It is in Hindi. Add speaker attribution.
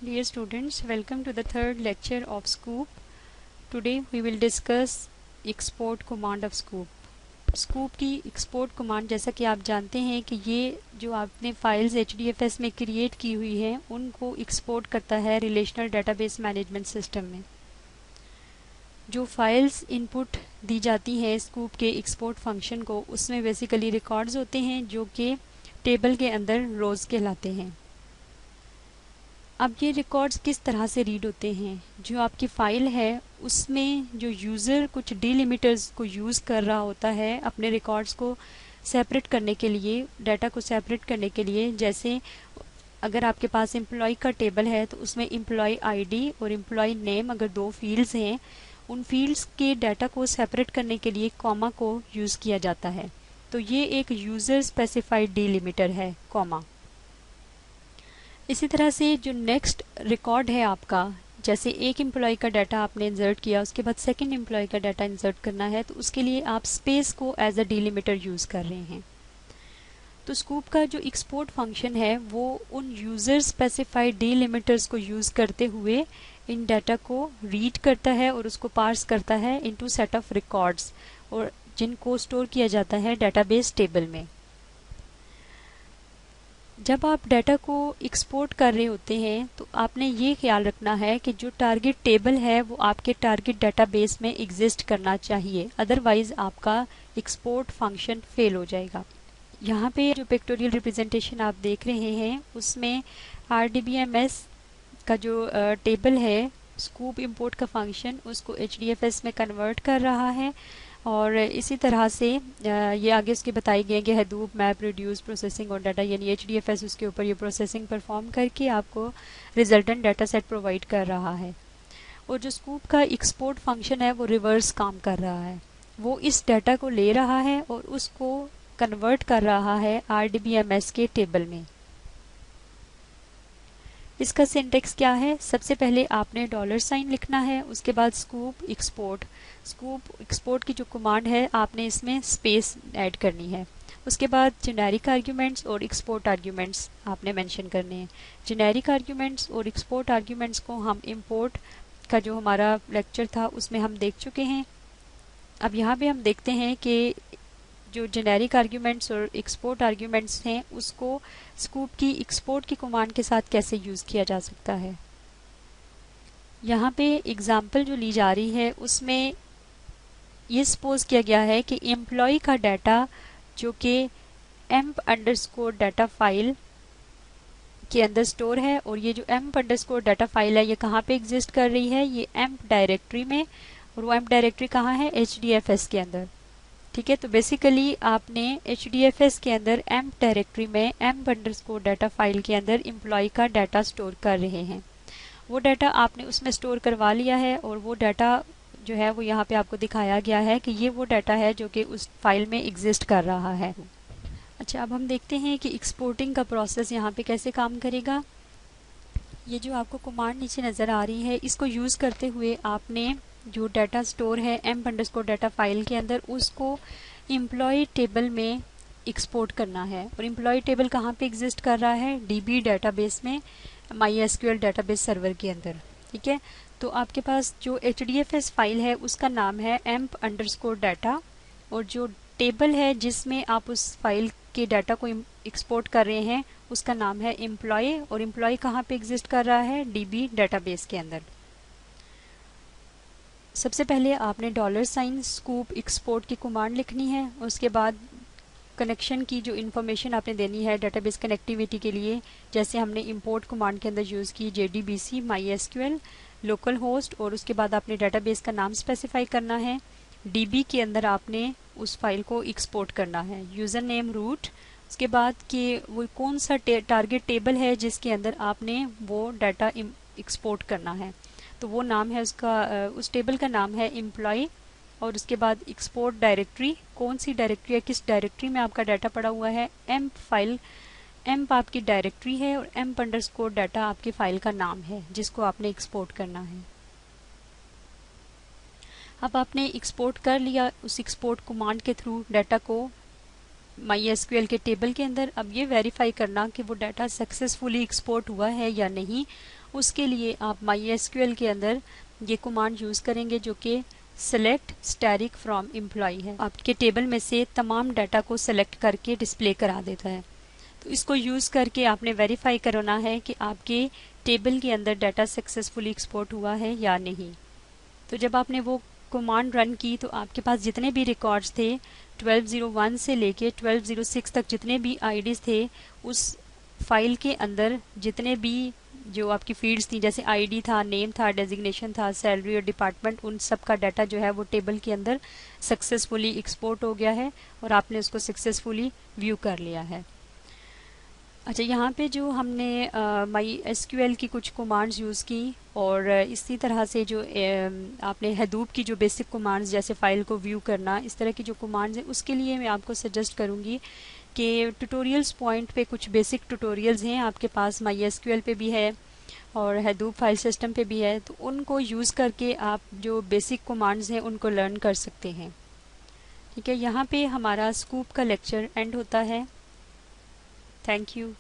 Speaker 1: Dear students, welcome to the third lecture of Scoop. Today we will discuss export command of Scoop. Scoop की export command जैसा कि आप जानते हैं कि ये जो आपने फाइल्स HDFS में क्रिएट की हुई हैं उनको एक्सपोर्ट करता है रिलेशनल डेटाबेस मैनेजमेंट सिस्टम में। जो फाइल्स इनपुट दी जाती हैं स्कूप के एक्सपोर्ट फंक्शन को, उसमें बेसिकली रिकॉर्ड्स होते हैं जो कि टेबल के अंदर रोज़ कहलाते हैं। अब ये रिकॉर्ड्स किस तरह से रीड होते हैं? जो आपकी फ़ाइल है उसमें जो यूज़र कुछ डिलिमिटर्स को यूज़ कर रहा होता है अपने रिकॉर्ड्स को सेपरेट करने के लिए, डाटा को सेपरेट करने के लिए। जैसे अगर आपके पास एम्प्लॉय का टेबल है तो उसमें एम्प्लॉय आईडी और एम्प्लॉय नेम अगर दो फील्ड्स हैं, उन फील्ड्स के डाटा को सेपरेट करने के लिए कॉमा को यूज़ किया जाता है। तो ये एक यूज़र स्पेसिफाइड डिलिमिटर है कॉमा। इसी तरह से जो नेक्स्ट रिकॉर्ड है आपका, जैसे एक एम्प्लॉय का डाटा आपने इंसर्ट किया, उसके बाद सेकंड एम्प्लॉय का डाटा इंसर्ट करना है, तो उसके लिए आप स्पेस को एज अ डिलिमिटर यूज़ कर रहे हैं। तो स्कूप का जो एक्सपोर्ट फंक्शन है वो उन यूज़र स्पेसिफाइड डिलिमिटर्स को यूज़ करते हुए इन डाटा को रीड करता है और उसको पार्स करता है इनटू सेट ऑफ रिकॉर्ड्स, और जिनको स्टोर किया जाता है डेटाबेस टेबल में। जब आप डाटा को एक्सपोर्ट कर रहे होते हैं तो आपने ये ख्याल रखना है कि जो टारगेट टेबल है वो आपके टारगेट डाटाबेस में एग्जिस्ट करना चाहिए, अदरवाइज आपका एक्सपोर्ट फंक्शन फेल हो जाएगा। यहाँ पे जो पिक्टोरियल रिप्रेजेंटेशन आप देख रहे हैं उसमें RDBMS का जो टेबल है, स्कूप इंपोर्ट का फंक्शन उसको HDFS में कन्वर्ट कर रहा है। और इसी तरह से ये आगे उसके बताई गए कि हदूप मैप रिड्यूस प्रोसेसिंग और डाटा, यानी HDFS उसके ऊपर ये प्रोसेसिंग परफॉर्म करके आपको रिजल्टेंट डाटा सेट प्रोवाइड कर रहा है। और जो स्कूप का एक्सपोर्ट फंक्शन है वो रिवर्स काम कर रहा है, वो इस डाटा को ले रहा है और उसको कन्वर्ट कर रहा है RDBMS के टेबल में। इसका सिंटेक्स क्या है? सबसे पहले आपने $साइन लिखना है, उसके बाद स्कूप एक्सपोर्ट की जो कमांड है आपने इसमें स्पेस ऐड करनी है। उसके बाद जेनेरिक आर्ग्यूमेंट्स और एक्सपोर्ट आर्ग्यूमेंट्स आपने मेंशन करने हैं। जेनेरिक आर्ग्यूमेंट्स और एक्सपोर्ट आर्ग्यूमेंट्स को हम इंपोर्ट का जो हमारा लेक्चर था उसमें हम देख चुके हैं। अब यहाँ पे हम देखते हैं कि जो जेनेरिक आर्ग्यूमेंट्स और एक्सपोर्ट आर्ग्यूमेंट्स हैं उसको स्कूप की एक्सपोर्ट की कमांड के साथ कैसे यूज़ किया जा सकता है। यहाँ पे एग्जांपल जो ली जा रही है उसमें ये सपोज किया गया है कि एम्प्लॉय का डाटा जो कि emp_ डाटा फाइल के अंदर स्टोर है, और ये जो emp_ डाटा फाइल है ये कहाँ पे एग्जिस्ट कर रही है? ये emp डायरेक्टरी में, और वो emp डायरेक्टरी कहाँ है? HDFS के अंदर। ठीक है, तो बेसिकली आपने HDFS के अंदर emp डायरेक्टरी में emp_ डाटा फाइल के अंदर एम्प्लॉय का डाटा स्टोर कर रहे हैं। वो डाटा आपने उसमें स्टोर करवा लिया है और वो डाटा जो है वो यहाँ पे आपको दिखाया गया है कि ये वो डाटा है जो कि उस फाइल में एग्जिस्ट कर रहा है। अच्छा, अब हम देखते हैं कि एक्सपोर्टिंग का प्रोसेस यहाँ पे कैसे काम करेगा। ये जो आपको कमांड नीचे नज़र आ रही है इसको यूज़ करते हुए आपने जो डाटा स्टोर है emp_ डाटा फाइल के अंदर उसको एम्प्लॉय टेबल में एक्सपोर्ट करना है। और एम्प्लॉय टेबल कहाँ पे एग्जिस्ट कर रहा है? DB डाटाबेस में, MySQL डाटाबेस सर्वर के अंदर। ठीक है, तो आपके पास जो HDFS फाइल है उसका नाम है emp_ डाटा, और जो टेबल है जिसमें आप उस फाइल के डाटा को एक्सपोर्ट कर रहे हैं उसका नाम है एम्प्लॉय, और एम्प्लॉय कहाँ पे एग्जिस्ट कर रहा है? DB डाटाबेस के अंदर। सबसे पहले आपने $साइन स्कूप एक्सपोर्ट की कमांड लिखनी है, उसके बाद कनेक्शन की जो इन्फॉर्मेशन आपने देनी है डेटाबेस कनेक्टिविटी के लिए, जैसे हमने इंपोर्ट कमांड के अंदर यूज़ की JDBC MySQL लोकल होस्ट, और उसके बाद आपने डेटाबेस का नाम स्पेसिफाई करना है। DB के अंदर आपने उस फाइल को एक्सपोर्ट करना है, यूज़र नेम रूट, उसके बाद कि वो कौन सा टारगेट टेबल है जिसके अंदर आपने वो डाटा एक्सपोर्ट करना है, तो वो नाम है उसका, उस टेबल का नाम है एम्प्लॉय। और उसके बाद एक्सपोर्ट डायरेक्टरी, कौन सी डायरेक्टरी है, किस डायरेक्टरी में आपका डाटा पड़ा हुआ है? emp फाइल, emp आपकी डायरेक्टरी है और emp_ डाटा आपकी फाइल का नाम है जिसको आपने एक्सपोर्ट करना है। अब आपने एक्सपोर्ट कर लिया, उस एक्सपोर्ट कमांड के थ्रू डाटा को MySQL के टेबल के अंदर। अब ये वेरीफाई करना कि वो डाटा सक्सेसफुली एक्सपोर्ट हुआ है या नहीं, उसके लिए आप MySQL के अंदर ये कमांड यूज़ करेंगे जो कि सेलेक्ट स्टैटिक फ्रॉम एम्प्लॉय है। आपके टेबल में से तमाम डाटा को सेलेक्ट करके डिस्प्ले करा देता है। तो इसको यूज़ करके आपने वेरीफाई करना है कि आपके टेबल के अंदर डाटा सक्सेसफुली एक्सपोर्ट हुआ है या नहीं। तो जब आपने वो कमांड रन की तो आपके पास जितने भी रिकॉर्ड्स थे 1201 से लेके 1206 तक जितने भी आईडीज़ थे, उस फाइल के अंदर जितने भी जो आपकी फील्ड्स थी, जैसे आईडी था, नेम था, डेजिग्नेशन था, सैलरी और डिपार्टमेंट, उन सब का डाटा जो है वो टेबल के अंदर सक्सेसफुली एक्सपोर्ट हो गया है और आपने उसको सक्सेसफुली व्यू कर लिया है। अच्छा, यहाँ पे जो हमने MySQL की कुछ कमांड्स यूज़ की और इसी तरह से जो आपने हदूप की जो बेसिक कमांड्स जैसे फ़ाइल को व्यू करना, इस तरह की जो कमांड्स हैं, उसके लिए मैं आपको सजेस्ट करूँगी कि ट्यूटोरियल्स पॉइंट पे कुछ बेसिक ट्यूटोरियल्स हैं आपके पास, MySQL पे भी है और हदूप फाइल सिस्टम पे भी है, तो उनको यूज़ करके आप जो बेसिक कमांड्स हैं उनको लर्न कर सकते हैं। ठीक है, यहाँ पे हमारा स्कूप का लेक्चर एंड होता है। Thank you.